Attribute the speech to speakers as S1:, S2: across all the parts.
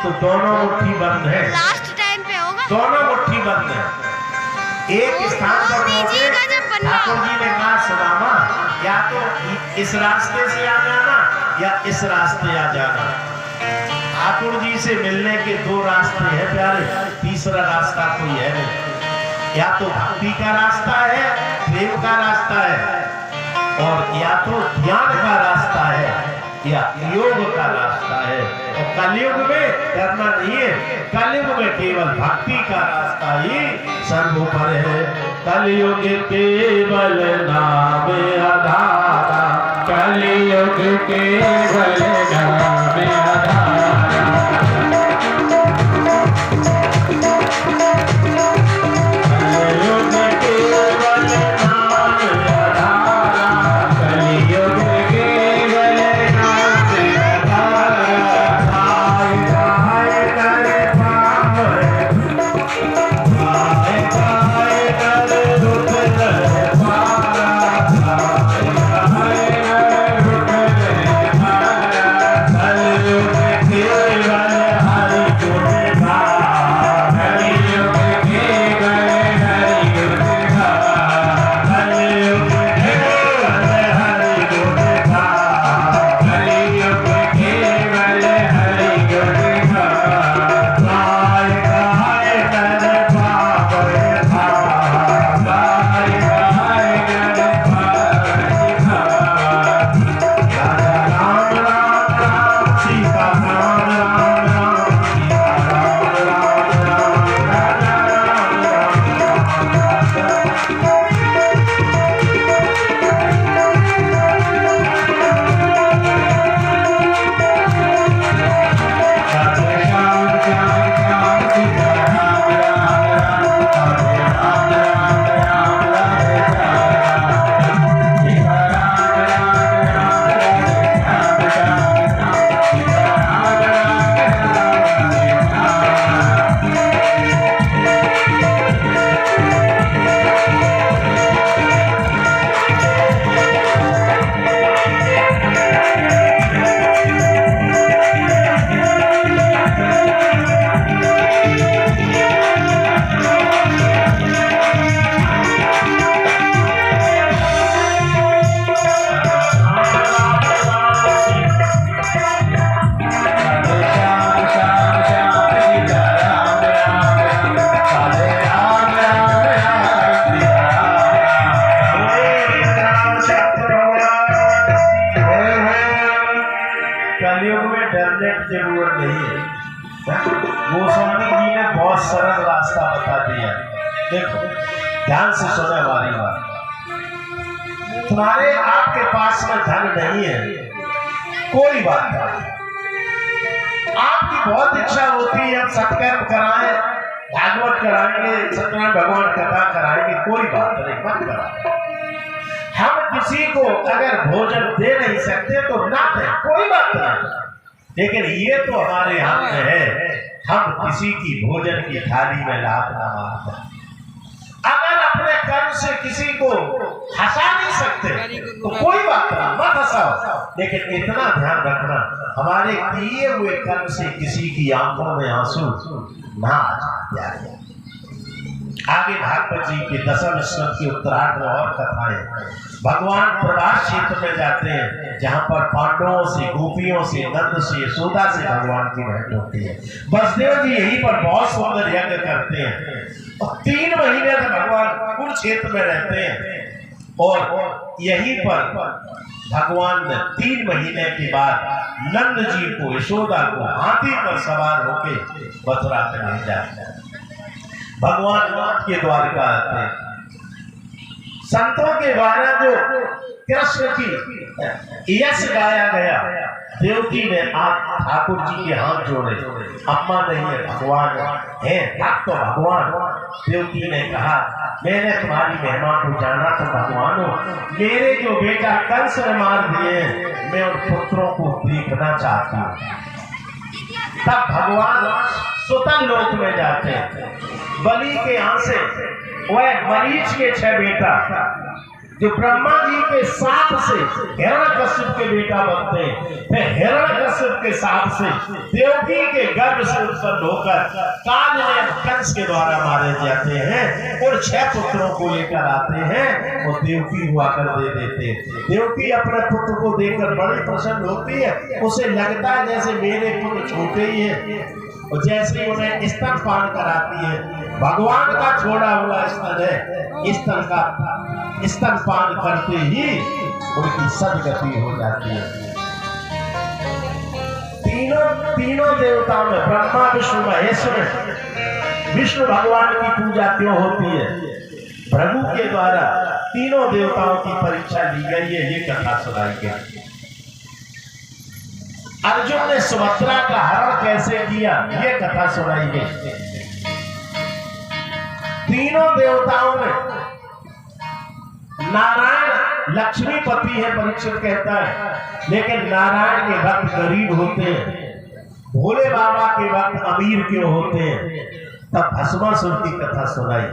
S1: तो दोनों मुट्ठी बंद है,
S2: लास्ट टाइम पे होगा,
S1: दोनों मुट्ठी बंद है। एक स्थान पर पहुंचे, ठाकुर जी ने कहा सुदामा या तो इस रास्ते से आ जाना या इस रास्ते आ जाना। ठाकुर जी से मिलने के दो रास्ते हैं प्यारे, तीसरा रास्ता कोई है नहीं। या तो भक्ति का रास्ता है, प्रेम का रास्ता है, और या तो ज्ञान का रास्ता है या योग का रास्ता है। और कलयुग में करना नहीं है, कलयुग में केवल भक्ति का रास्ता ही सर्वोपर है। कलयुग केवल नाम आधारा, कलयुग केवल नाम आधारा। कलयुग में डरने की जरूरत नहीं है। गोस्वामी जी ने बहुत सरल रास्ता बता दिया। देखो ध्यान से सुनो हमारी बात। तुम्हारे आपके पास में धन नहीं है, कोई बात नहीं। आपकी बहुत इच्छा होती है हम सत्कर्म कराएं, भागवत कराएंगे, सत्यनारायण भगवान कथा कराएंगे, कोई बात नहीं, मत कराएं। हम किसी को अगर भोजन दे नहीं सकते तो ना दें, कोई बात नहीं। लेकिन ये तो हमारे हाथ में है, हम किसी की भोजन की थाली में लात ना मारते। अगर अपने कर्म से किसी को हंसा नहीं सकते तो कोई बात नहीं, मत हंसाओ। लेकिन इतना ध्यान रखना हमारे किए हुए कर्म से किसी की आंखों में आंसू ना आ जाए। आगे भागवत जी के दशम स्कंद की उत्तरार्ध में और कथाएं। भगवान प्रवास क्षेत्र में जाते हैं जहां पर पांडवों से, गोपियों से, नंद से, यशोदा से भगवान की भेंट होती है। वसुदेव जी यहीं पर बहुत सुंदर यज्ञ करते हैं और 3 महीने तक भगवान कुरुक्षेत्र में रहते हैं। और यहीं पर भगवान ने 3 महीने के बाद नंद जी को, यशोदा को हाथी पर सवार होकर मथुरा में ले जाते हैं। भगवान नाथ के द्वारका आते हैं। संतों के द्वारा जो कृष्ण की यश गाया गया, देवकी ने आप ठाकुर जी के हाथ जोड़े, अम्मा नहीं है भगवान है, आप तो भगवान। देवकी ने कहा मैंने तुम्हारी महिमा को जाना तो भगवान हो, मेरे जो बेटा कंस ने मार दिए मैं उन पुत्रों को देखना चाहता हूँ। तब भगवान सुतन लोक में जाते हैं। बलि के यहाँ से वह मरीच के 6 बेटा जो ब्रह्मा जी के साथ से हिरण्यकश्यप के बेटा बनते हैं, फिर हिरण्यकश्यप के साथ से देवकी के गर्भ से उत्पन्न होकर काल कंस के द्वारा मारे जाते हैं और 6 पुत्रों को लेकर आते हैं और देवकी हुआ कर दे देते हैं। देवकी अपने पुत्र को देखकर बड़ी प्रसन्न होती है, उसे लगता है जैसे मेरे पुत्र छोटे ही है, और जैसे ही उन्हें स्तनपान कराती है, भगवान का छोड़ा हुआ स्तन है, स्तन का स्तनपान करते ही उनकी सदगति हो जाती है। तीनों देवताओं में ब्रह्मा विष्णु महेश्वर, विष्णु भगवान की पूजा क्यों होती है? भृगु के द्वारा तीनों देवताओं की परीक्षा ली गई है, ये कथा सुनाई गई। अर्जुन ने सुभद्रा का हरण कैसे किया, ये कथा सुनाई गई। तीनों देवताओं में नारायण लक्ष्मीपति है, परीक्षित कहता है, लेकिन नारायण के भक्त गरीब होते हैं, भोले बाबा के भक्त अमीर क्यों होते हैं? तब भस्मासुर की कथा सुनाई।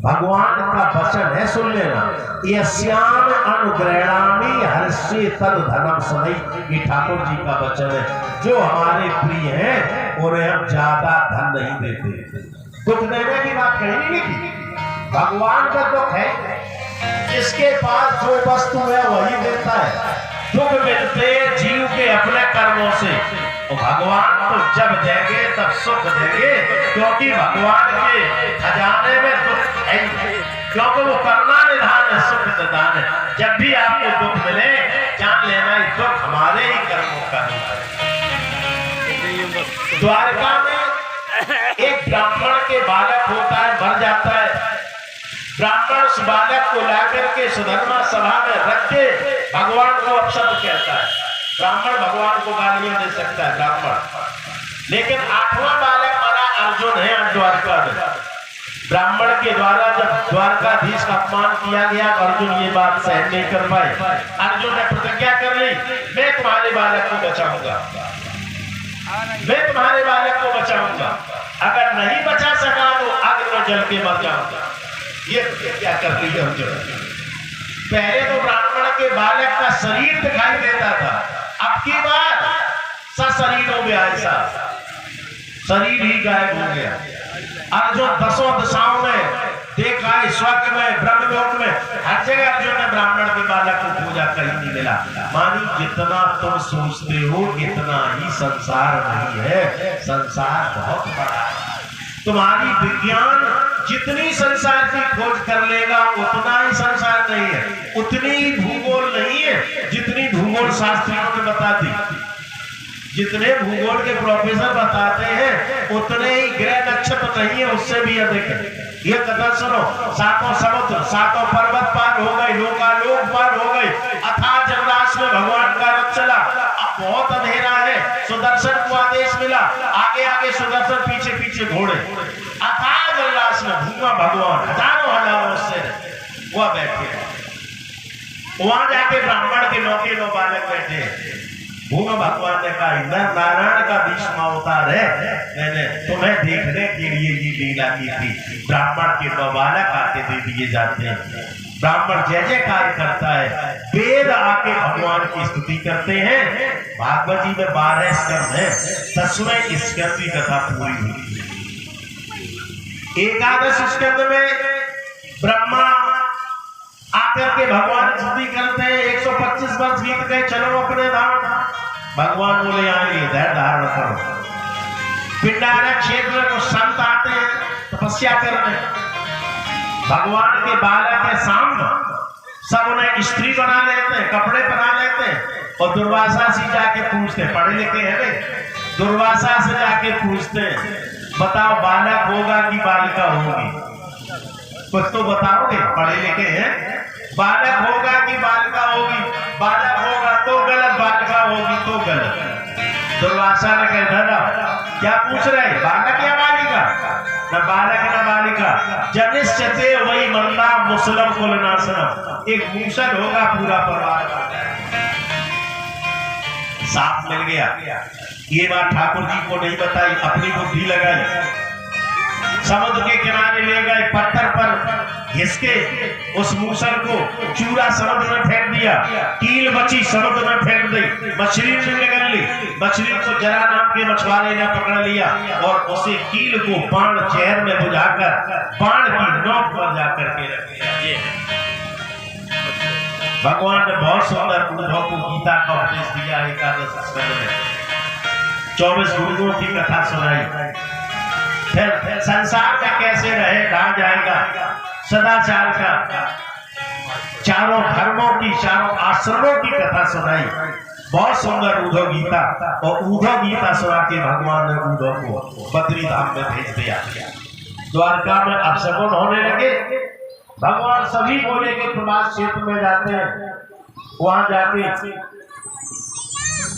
S1: भगवान का वचन है, सुन लेना, यस्याम अनुग्रहणामि हर्षे तद धनम सुनाई। ये ठाकुर जी का वचन है, जो हमारे प्रिय हैं उन्हें हम ज्यादा धन नहीं देते। दुख देने की बात कहीं नहीं की, भगवान का दुख है, जिसके पास जो वस्तु है वही देता है। दुख मिलते जीव के अपने कर्मों से, और भगवान तो जब देंगे तब सुख देंगे, क्योंकि भगवान के खजाने में दुख है, क्योंकि वो करना निधान है, सुख निधान है। जब भी आपको दुख मिले, जान लेना ये दुख हमारे ही कर्मों का है। द्वारका में एक ब्राह्मण के बालक होता है, मर जाता है। ब्राह्मण उस बालक को लाकर के सुधर्मा सभा में रख के भगवान को अपशब्द कहता है। ब्राह्मण भगवान को गालियां दे सकता है ब्राह्मण, लेकिन 8वां बालक मरा अर्जुन है द्वारका में। ब्राह्मण के द्वारा जब द्वारकाधीश का अपमान किया गया, अर्जुन ये बात सहन नहीं कर पाए। अर्जुन ने प्रतिज्ञा कर ली, मैं तुम्हारे बालक को बचाऊंगा, मैं तुम्हारे बालक को बचाऊंगा, अगर नहीं बचा सका तो अग्नि में जल के मर जाऊंगा। ये क्या कर रही है अर्जुन? पहले तो ब्राह्मण के बालक का शरीर दिखाई देता था, अब की बार सशरीरों में ऐसा शरीर ही गायब हो गया। अर्जुन 10 दिशाओं में देखा, स्वर्ग में, ब्रह्मलोक में, हर जगह अर्जुन ने ब्राह्मण के बालक को पूजा कहीं नहीं मिला। मानी जितना तुम सोचते हो इतना ही संसार नहीं है, संसार बहुत बड़ा है। तुम्हारी विज्ञान जितनी संसार की खोज कर लेगा उतना ही संसार नहीं है, उतनी ही भूगोल नहीं है जितनी भूगोल शास्त्रियों ने बता दी। जितने भूगोल के प्रोफेसर बताते हैं उतने ही ग्रह नक्षत्र नहीं है, उससे भी अधिक है। ये कथा सुनो, 7 समुद्र 7 पर्वत पार हो गए, लोकालोक पार हो गए, अथाह जलराशि में भगवान का रथ चला। अब बहुत अंधेरा है, सुदर्शन को आदेश मिला, आगे आगे सुदर्शन, पीछे पीछे घोड़े। अथाह जलराशि में भूमा भगवान हजारों से वह बैठे, वहां जाके ब्राह्मण के 9 बालक बैठे। भूमा भगवान ने कहा, इधर नारायण का 20वां अवतार है, मैंने तुम्हें देखने के लिए ये लीला की थी। ब्राह्मण के 9 बालक आके दे दिए जाते हैं। ब्राह्मण जय जयकार करता है, वेद आके भगवान की स्तुति करते हैं। भागवत जी में 12 स्कंद है, 10वें स्कंद की कथा पूरी हुई। 11 स्कंद में ब्रह्मा आकर के भगवान स्तुति करते हैं। 125 वर्ष बीत गए, चलो अपने धाम। भगवान बोले, आएंगे, धैर्य धारण करो। पिंडारक क्षेत्र में संत आते हैं तपस्या करने, भगवान के बालक के सामने सब उन्हें स्त्री बना लेते हैं, कपड़े पहना लेते हैं, और दुर्वासा से जाके पूछते, पढ़े लिखे हैं वे, दुर्वासा से जाके पूछते, बताओ बालक होगा कि बालिका होगी? कुछ तो बताओगे, पढ़े लिखे हैं। बालक होगा कि बालिका होगी? बालक होगा तो गलत, बालिका होगी तो गलत। दुर्वासा ने कहा, क्या पूछ रहे, बालक या बालिका? न बालक न बालिका, जनिष्यते वही मंदा मुसलम कुलनाशनम। एक मूषक होगा पूरा परिवार साफ मिल गया। ये बात ठाकुर जी को नहीं बताई, अपनी बुद्धि लगाई। समुद्र के किनारे ले गए, पत्थर पर घिसके उस मूसल को चूरा समुद्र में फेंक दिया, कील बची समुद्र में फेंक दी, मछली ने निगल ली, मछली को जरा नाम के मछुआरे ने पकड़ लिया और उसे कील को बाण जहर में बुझाकर बाण की नोक पर जाकर के रख दिया। ये भगवान ने बहुत सुंदर उद्धव को गीता का उपदेश दिया। एकादश स्कंद में 24 गुरुओं की कथा सुनाई। फिर संसार में कैसे रहे, कहा जाएगा सदाचार का, चारों धर्मों की, चारों आश्रमों की कथा सुनाई। बहुत सुंदर उद्धव गीता। और उद्धव गीता सुना के भगवान ने उद्धव को बद्री धाम में भेज दिया। द्वारका में अपशगुन होने लगे। भगवान सभी बोले के प्रभास क्षेत्र में जाते हैं, वहां जाके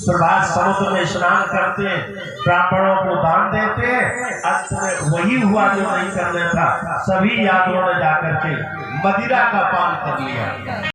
S1: प्रभास समुद्र में स्नान करते हैं, ब्राह्मणों को दान देते हैं। अंत में वही हुआ जो नहीं करना था, सभी यादवों ने जाकर के मदिरा का पान कर लिया।